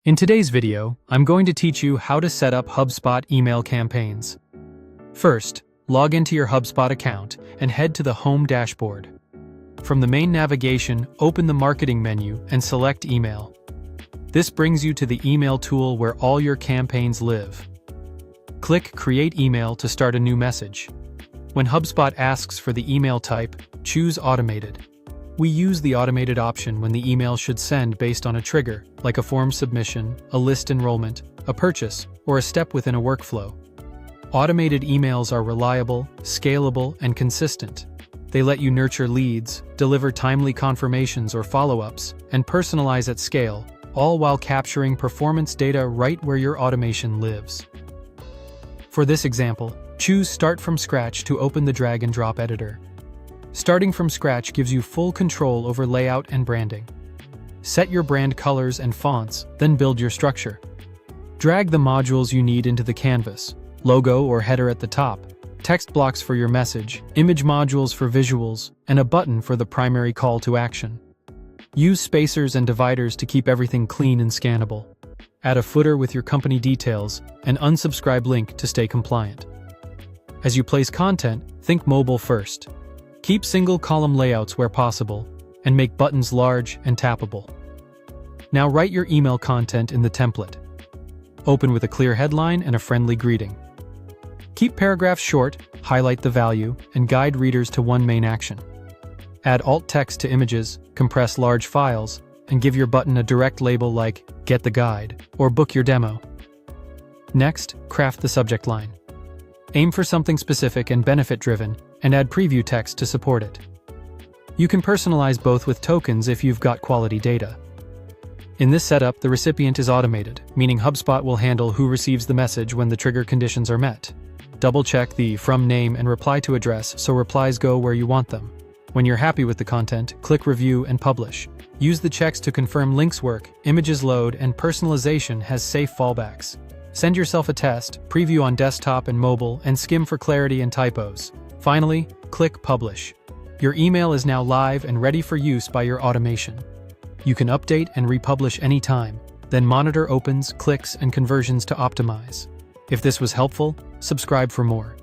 In today's video, I'm going to teach you how to set up HubSpot email campaigns. First, log into your HubSpot account and head to the Home dashboard. From the main navigation, open the Marketing menu and select Email. This brings you to the email tool where all your campaigns live. Click Create Email to start a new message. When HubSpot asks for the email type, choose Automated. We use the automated option when the email should send based on a trigger, like a form submission, a list enrollment, a purchase, or a step within a workflow. Automated emails are reliable, scalable, and consistent. They let you nurture leads, deliver timely confirmations or follow-ups, and personalize at scale, all while capturing performance data right where your automation lives. For this example, choose Start from Scratch to open the drag-and-drop editor. Starting from scratch gives you full control over layout and branding. Set your brand colors and fonts, then build your structure. Drag the modules you need into the canvas, logo or header at the top, text blocks for your message, image modules for visuals, and a button for the primary call to action. Use spacers and dividers to keep everything clean and scannable. Add a footer with your company details, and unsubscribe link to stay compliant. As you place content, think mobile first. Keep single-column layouts where possible, and make buttons large and tappable. Now write your email content in the template. Open with a clear headline and a friendly greeting. Keep paragraphs short, highlight the value, and guide readers to one main action. Add alt text to images, compress large files, and give your button a direct label like "Get the Guide" or "Book your demo." Next, craft the subject line. Aim for something specific and benefit-driven, and add preview text to support it. You can personalize both with tokens if you've got quality data. In this setup, the recipient is automated, meaning HubSpot will handle who receives the message when the trigger conditions are met. Double-check the from name and reply to address so replies go where you want them. When you're happy with the content, click Review and Publish. Use the checks to confirm links work, images load, and personalization has safe fallbacks. Send yourself a test, preview on desktop and mobile, and skim for clarity and typos. Finally, click Publish. Your email is now live and ready for use by your automation. You can update and republish anytime, then monitor opens, clicks, and conversions to optimize. If this was helpful, subscribe for more.